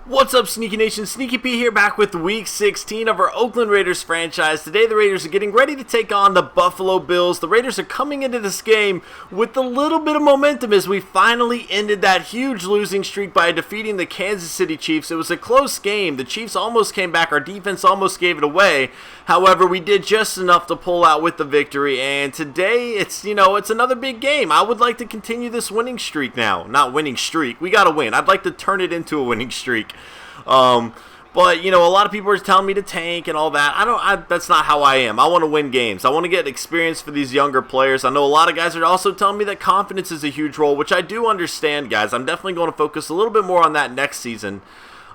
What's up, Sneaky Nation? Sneaky P here, back with Week 16 of our Oakland Raiders franchise. Today, the Raiders are getting ready to take on the Buffalo Bills. The Raiders are coming into this game with a little bit of momentum as we finally ended that huge losing streak by defeating the Kansas City Chiefs. It was a close game. The Chiefs almost came back. Our defense almost gave it away. However, we did just enough to pull out with the victory. And today, it's another big game. I would like to continue this winning streak now. Not winning streak. We got to win. I'd like to turn it into a winning streak. But a lot of people are telling me to tank and all that. That's not how I am. I want to win games. I want to get experience for these younger players. I know a lot of guys are also telling me that confidence is a huge role, which I do understand, guys. I'm definitely going to focus a little bit more on that next season.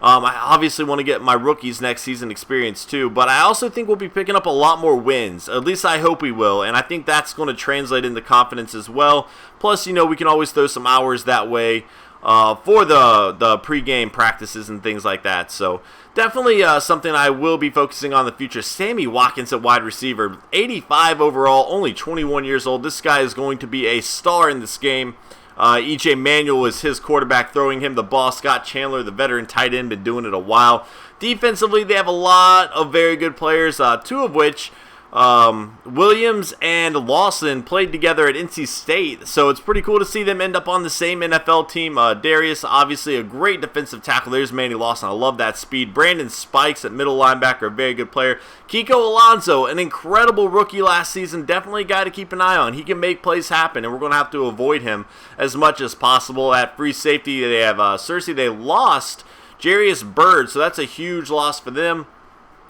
I obviously want to get my rookies next season experience too, but I also think we'll be picking up a lot more wins. At least I hope we will, and I think that's going to translate into confidence as well. Plus, we can always throw some hours that way for the pre-game practices and things like that. So definitely something I will be focusing on in the future. Sammy Watkins at wide receiver, 85 overall, only 21 years old. This guy is going to be a star in this game. E.J. Manuel is his quarterback, throwing him the ball. Scott Chandler, the veteran tight end, been doing it a while. Defensively, they have a lot of very good players, two of which Williams and Lawson played together at NC State, so it's pretty cool to see them end up on the same NFL team. Darius, obviously a great defensive tackle. There's Manny Lawson. I love that speed. Brandon Spikes at middle linebacker, a very good player. Kiko Alonso, an incredible rookie last season. Definitely a guy to keep an eye on. He can make plays happen, and we're going to have to avoid him as much as possible. At free safety, they have Cersei. They lost Jarius Byrd, so that's a huge loss for them.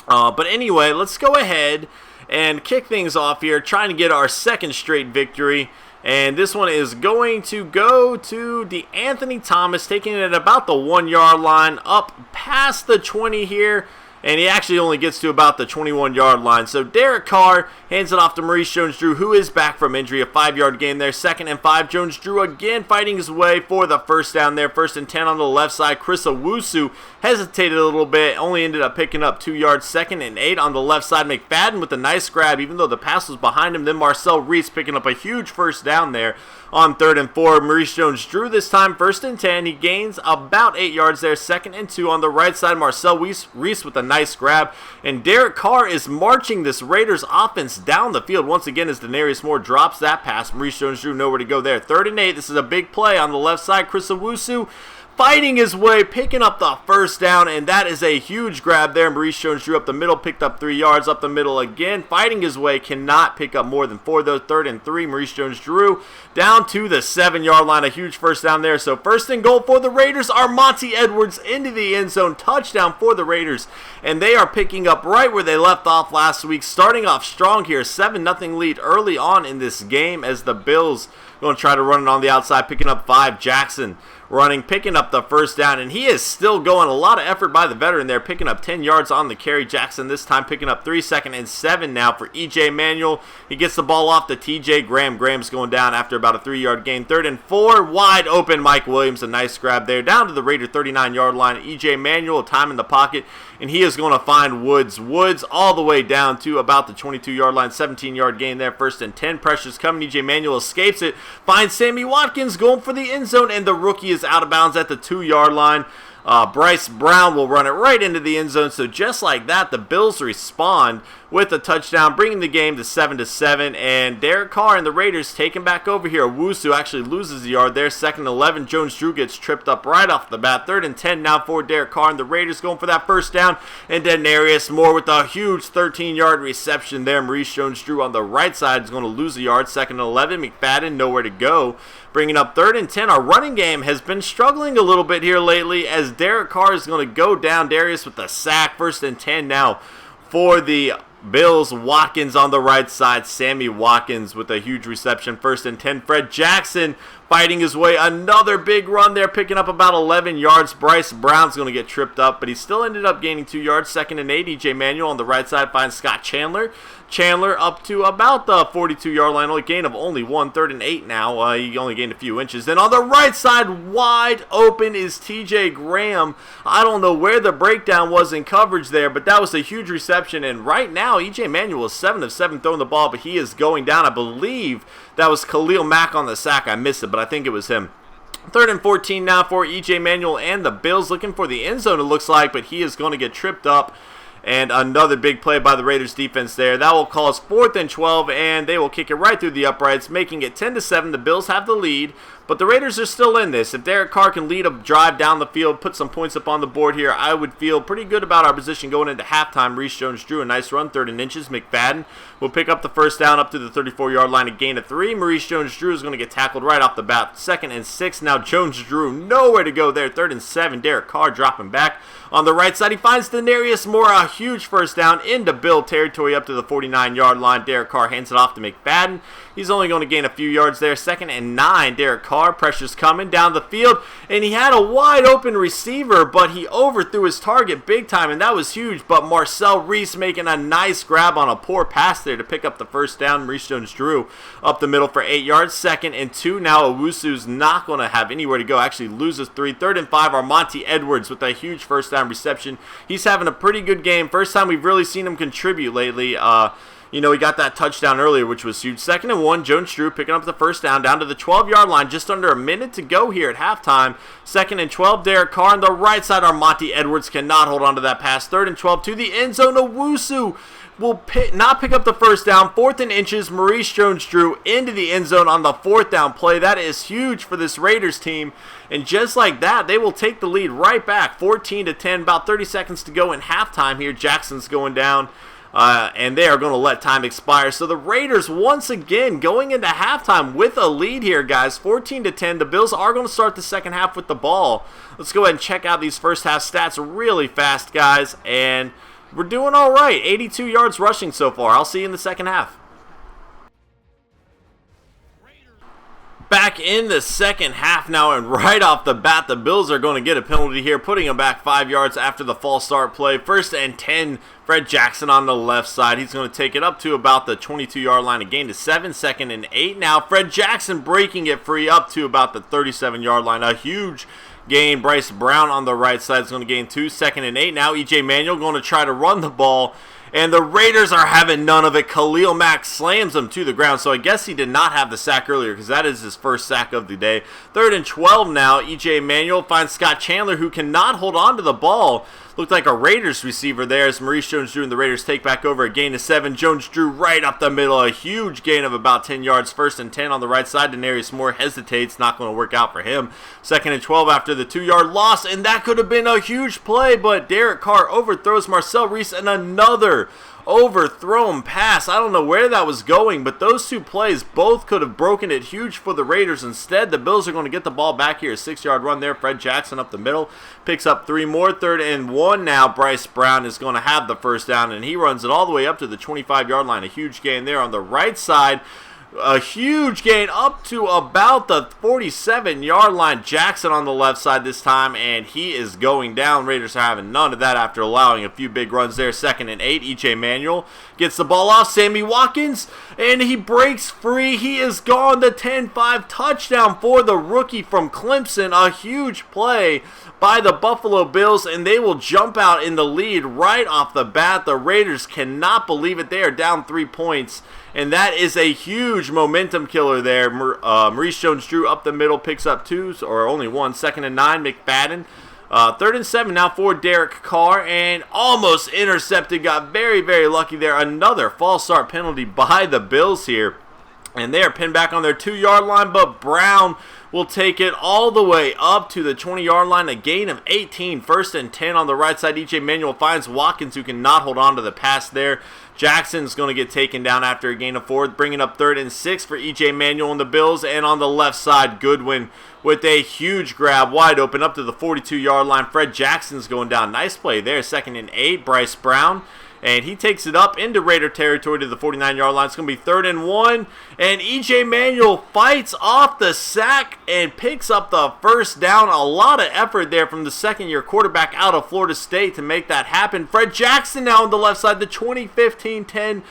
But anyway, let's go ahead and kick things off here, trying to get our second straight victory. And this one is going to go to Anthony Thomas, taking it at about the 1 yard line, up past the 20 here. And he actually only gets to about the 21-yard line. So Derek Carr hands it off to Maurice Jones-Drew, who is back from injury. A 5-yard gain there. 2nd and 5. Jones-Drew again fighting his way for the first down there. 1st and 10 on the left side. Chris Owusu hesitated a little bit. Only ended up picking up 2 yards. 2nd and 8 on the left side. McFadden with a nice grab, even though the pass was behind him. Then Marcel Reese picking up a huge first down there on 3rd and 4. Maurice Jones-Drew this time. 1st and 10. He gains about 8 yards there. 2nd and 2 on the right side. Marcel Reese with a nice grab, and Derek Carr is marching this Raiders offense down the field once again as Denarius Moore drops that pass. Maurice Jones-Drew nowhere to go there. 3rd and 8. This is a big play on the left side. Chris Owusu fighting his way, picking up the first down, and that is a huge grab there. Maurice Jones-Drew up the middle, picked up 3 yards up the middle again, fighting his way, cannot pick up more than 4 though. 3rd and 3. Maurice Jones-Drew down to the 7-yard line, a huge first down there. So 1st and goal for the Raiders. Monty Edwards into the end zone, touchdown for the Raiders, and they are picking up right where they left off last week, starting off strong here. 7-0 lead early on in this game as the Bills going to try to run it on the outside, picking up 5. Jackson running, picking up the first down, and he is still going. A lot of effort by the veteran there, picking up 10 yards on the carry. Jackson this time picking up 3. 2nd and 7 now for E.J. Manuel. He gets the ball off to T.J. Graham. Graham's going down after about a 3-yard gain. 3rd and 4, wide open Mike Williams, a nice grab there. Down to the Raider 39-yard line. E.J. Manuel, time in the pocket, and he is going to find Woods. Woods all the way down to about the 22-yard line. 17-yard gain there. 1st and 10. Pressure's coming. E.J. Manuel escapes it. Finds Sammy Watkins going for the end zone, and the rookie is out of bounds at the 2-yard line. Bryce Brown will run it right into the end zone. So just like that, the Bills respond with a touchdown, bringing the game to 7-7. And Derek Carr and the Raiders taking back over here. Owusu actually loses a yard there. 2nd and 11. Jones-Drew gets tripped up right off the bat. 3rd and 10 now for Derek Carr and the Raiders going for that first down. And Denarius Moore with a huge 13-yard reception there. Maurice Jones-Drew on the right side is going to lose a yard. 2nd and 11. McFadden nowhere to go. Bringing up 3rd and 10. Our running game has been struggling a little bit here lately as Derek Carr is going to go down. Darius with the sack. 1st and 10 now for the Bills. Watkins on the right side. Sammy Watkins with a huge reception. 1st and 10. Fred Jackson fighting his way. Another big run there, picking up about 11 yards. Bryce Brown's going to get tripped up, but he still ended up gaining 2 yards. 2nd and 8. E.J. Manuel on the right side finds Scott Chandler. Chandler up to about the 42-yard line. Only gain of only 1. 3rd and 8 now. He only gained a few inches. Then on the right side, wide open is T.J. Graham. I don't know where the breakdown was in coverage there, but that was a huge reception. And right now, E.J. Manuel is 7 of 7 throwing the ball, but he is going down. I believe that was Khalil Mack on the sack. I missed it, but I think it was him. Third and 14 now for E.J. Manuel and the Bills, looking for the end zone it looks like, but he is going to get tripped up. And another big play by the Raiders defense there. That will cause 4th and 12, and they will kick it right through the uprights, making it 10-7. The Bills have the lead, but the Raiders are still in this. If Derek Carr can lead a drive down the field, put some points up on the board here, I would feel pretty good about our position going into halftime. Reese Jones-Drew, a nice run, 3rd and inches. McFadden will pick up the first down up to the 34-yard line, a gain of 3. Maurice Jones-Drew is going to get tackled right off the bat. 2nd and 6. Now Jones-Drew, nowhere to go there. 3rd and 7. Derek Carr dropping back. On the right side, he finds Denarius Moore, a huge first down into Bill territory up to the 49-yard line. Derek Carr hands it off to McFadden. He's only going to gain a few yards there. 2nd and 9. Derek Carr, pressure's coming down the field, and he had a wide open receiver, but he overthrew his target big time, and that was huge. But Marcel Reese making a nice grab on a poor pass there to pick up the first down. Maurice Jones-Drew up the middle for 8 yards. 2nd and 2. Now Owusu's not going to have anywhere to go. Actually loses 3. 3rd and 5. Armonte Edwards with a huge first down reception. He's having a pretty good game. First time we've really seen him contribute lately. He got that touchdown earlier, which was huge. 2nd and 1, Jones-Drew picking up the first down to the 12-yard line. Just under a minute to go here at halftime. 2nd and 12, Derek Carr on the right side. Armonte Edwards cannot hold on to that pass. 3rd and 12 to the end zone. Owusu will not pick up the first down. 4th and inches, Maurice Jones-Drew into the end zone on the 4th down play. That is huge for this Raiders team. And just like that, they will take the lead right back. 14-10, about 30 seconds to go in halftime here. Jackson's going down. And they are going to let time expire. So the Raiders once again going into halftime with a lead here, guys. 14-10. The Bills are going to start the second half with the ball. Let's go ahead and check out these first half stats really fast, guys. And we're doing all right. 82 yards rushing so far. I'll see you in the second half. Back in the second half now, and right off the bat, the Bills are going to get a penalty here, putting them back 5 yards after the false start play. 1st and 10, Fred Jackson on the left side. He's going to take it up to about the 22-yard line, a gain to 7. 2nd and 8 now. Fred Jackson breaking it free up to about the 37-yard line. A huge gain. Bryce Brown on the right side is going to gain 2. 2nd and 8 now. E.J. Manuel going to try to run the ball. And the Raiders are having none of it. Khalil Mack slams him to the ground. So I guess he did not have the sack earlier because that is his first sack of the day. 3rd and 12 now. E.J. Manuel finds Scott Chandler, who cannot hold on to the ball. Looked like a Raiders receiver there as Maurice Jones-Drew and the Raiders take back over, a gain of 7. Jones-Drew right up the middle. A huge gain of about 10 yards. 1st and 10 on the right side. Denarius Moore hesitates. Not going to work out for him. 2nd and 12 after the 2-yard loss. And that could have been a huge play, but Derek Carr overthrows Marcel Reese, and another overthrown pass. I don't know where that was going, but those two plays both could have broken it huge for the Raiders. Instead, the Bills are going to get the ball back here. A 6-yard run there. Fred Jackson up the middle. Picks up 3 more. 3rd and 1 now. Bryce Brown is going to have the first down, and he runs it all the way up to the 25-yard line. A huge gain there on the right side. A huge gain up to about the 47-yard line. Jackson on the left side this time, and he is going down. Raiders are having none of that after allowing a few big runs there. 2nd and 8. E.J. Manuel gets the ball off. Sammy Watkins, and he breaks free. He is gone. The 10-5 touchdown for the rookie from Clemson. A huge play by the Buffalo Bills, and they will jump out in the lead right off the bat. The Raiders cannot believe it. They are down 3 points. And that is a huge momentum killer there. Maurice Jones-Drew up the middle picks up 2, or only 1. 2nd and 9, McFadden. 3rd and 7 now for Derek Carr, and almost intercepted. Got very, very lucky there. Another false start penalty by the Bills here. And they are pinned back on their 2-yard line, but Brown will take it all the way up to the 20-yard line, a gain of 18. 1st and 10 on the right side. E.J. Manuel finds Watkins, who cannot hold on to the pass there. Jackson's going to get taken down after a gain of 4, bringing up 3rd and 6 for E.J. Manuel and the Bills. And on the left side, Goodwin with a huge grab, wide open up to the 42-yard line. Fred Jackson's going down. Nice play there. 2nd and 8, Bryce Brown. And he takes it up into Raider territory to the 49-yard line. It's going to be 3rd and 1. And E.J. Manuel fights off the sack and picks up the first down. A lot of effort there from the second-year quarterback out of Florida State to make that happen. Fred Jackson now on the left side, the 2015 10-5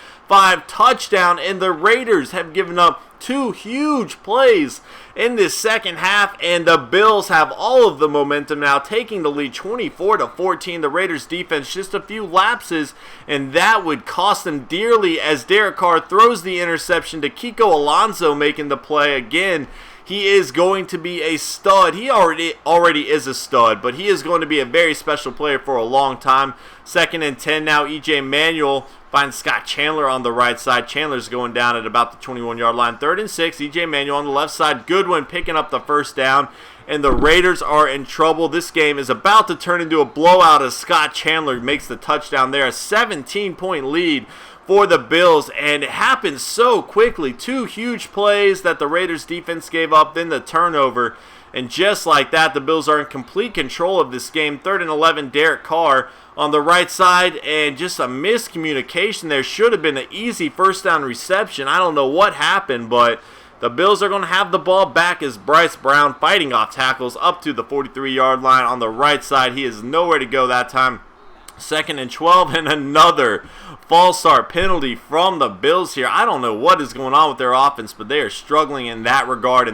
touchdown. And the Raiders have given up 2 huge plays in this second half, and the Bills have all of the momentum now, taking the lead 24-14. The Raiders defense just a few lapses, and that would cost them dearly as Derek Carr throws the interception to Kiko Alonso, making the play again. he is going to be a stud. He already is a stud, but he is going to be a very special player for a long time. 2nd and 10 now. EJ Manuel finds Scott Chandler on the right side. Chandler's going down at about the 21-yard line. 3rd and 6. EJ Manuel on the left side. Goodwin picking up the first down. And the Raiders are in trouble. This game is about to turn into a blowout as Scott Chandler makes the touchdown there. A 17-point lead for the Bills, and it happens so quickly. 2 huge plays that the Raiders defense gave up, then the turnover. And just like that, the Bills are in complete control of this game. 3rd and 11, Derek Carr on the right side, and just a miscommunication there. Should have been an easy first down reception. I don't know what happened, but the Bills are going to have the ball back as Bryce Brown fighting off tackles up to the 43-yard line on the right side. He is nowhere to go that time. 2nd and 12, and another false start penalty from the Bills here. I don't know what is going on with their offense, but they are struggling in that regard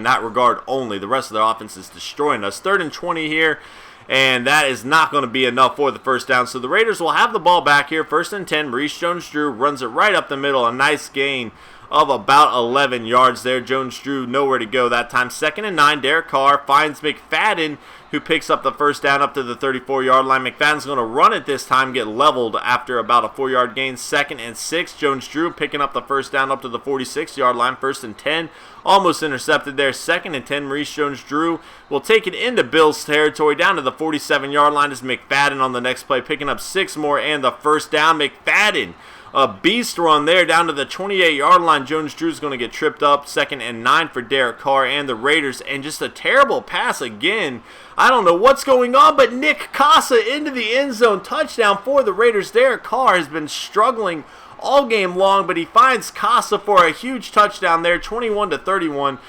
only. The rest of their offense is destroying us. 3rd and 20 here, and that is not going to be enough for the first down. So the Raiders will have the ball back here. 1st and 10, Maurice Jones-Drew runs it right up the middle. A nice gain of about 11 yards there. Jones-Drew nowhere to go that time. 2nd and 9, Derek Carr finds McFadden, who picks up the first down up to the 34-yard line. McFadden's going to run it this time, get leveled after about a 4-yard gain. 2nd and 6, Jones-Drew picking up the first down up to the 46-yard line. 1st and 10, almost intercepted there. 2nd and 10, Maurice Jones-Drew will take it into Bills territory down to the 47-yard line as McFadden on the next play, picking up 6 more and the first down. McFadden, a beast run there down to the 28-yard line. Jones-Drew's going to get tripped up. 2nd and 9 for Derek Carr and the Raiders. And just a terrible pass again. I don't know what's going on, but Nick Casa into the end zone. Touchdown for the Raiders. Derek Carr has been struggling all game long, but he finds Casa for a huge touchdown there, 21-31.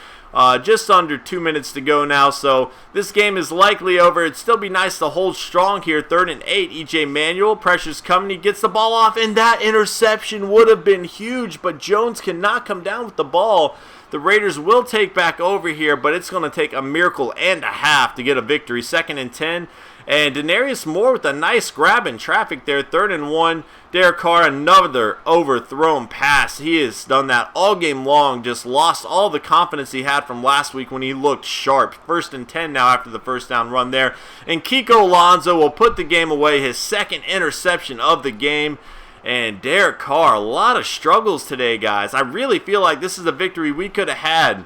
Just under 2 minutes to go now, so this game is likely over. It'd still be nice to hold strong here. 3rd and 8, EJ Manuel, pressure's coming, he gets the ball off, and that interception would have been huge, but Jones cannot come down with the ball. The Raiders will take back over here, but it's going to take a miracle and a half to get a victory. 2nd and 10, and Denarius Moore with a nice grab in traffic there. 3rd and 1, Derek Carr, another overthrown pass. He has done that all game long, just lost all the confidence he had from last week when he looked sharp. 1st and 10 now after the first down run there. And Kiko Alonso will put the game away, his 2nd interception of the game. And Derek Carr, a lot of struggles today, guys. I really feel like this is a victory we could have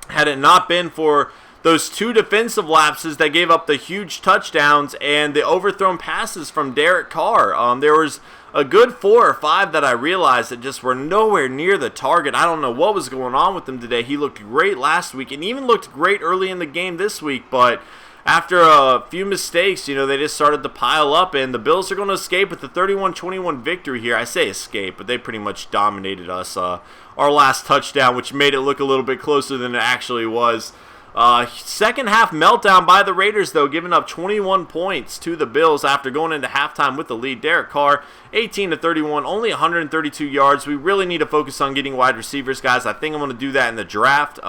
had it not been for those 2 defensive lapses that gave up the huge touchdowns and the overthrown passes from Derek Carr. There was a good 4 or 5 that I realized that just were nowhere near the target. I don't know what was going on with him today. He looked great last week and even looked great early in the game this week, but after a few mistakes, they just started to pile up, and the Bills are going to escape with the 31-21 victory here. I say escape, but they pretty much dominated us. Our last touchdown, which made it look a little bit closer than it actually was. Second half meltdown by the Raiders, though, giving up 21 points to the Bills after going into halftime with the lead. Derek Carr, 18-31, only 132 yards. We really need to focus on getting wide receivers, guys. I think I'm going to do that in the draft.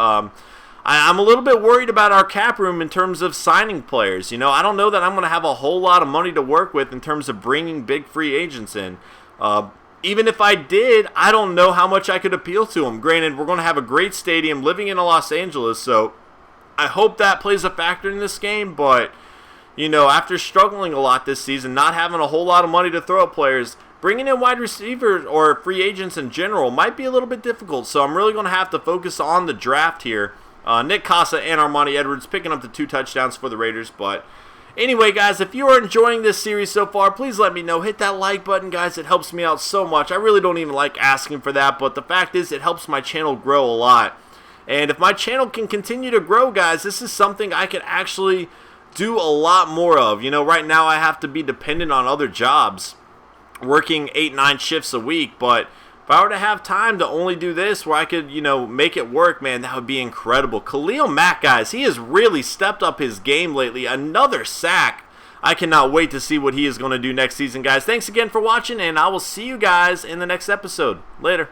I'm a little bit worried about our cap room in terms of signing players. I don't know that I'm going to have a whole lot of money to work with in terms of bringing big free agents in. Even if I did, I don't know how much I could appeal to them. Granted, we're going to have a great stadium living in Los Angeles, so I hope that plays a factor in this game, but, after struggling a lot this season, not having a whole lot of money to throw at players, bringing in wide receivers or free agents in general might be a little bit difficult, so I'm really going to have to focus on the draft here. Nick Casa and Armani Edwards picking up the 2 touchdowns for the Raiders, but anyway, guys, if you are enjoying this series so far, please let me know. Hit that like button, guys. It helps me out so much. I really don't even like asking for that, but the fact is it helps my channel grow a lot. And if my channel can continue to grow, guys, this is something I could actually do a lot more of. Right now I have to be dependent on other jobs, working 8-9 shifts a week, but if I were to have time to only do this where I could, make it work, man, that would be incredible. Khalil Mack, guys, he has really stepped up his game lately. Another sack. I cannot wait to see what he is going to do next season, guys. Thanks again for watching, and I will see you guys in the next episode. Later.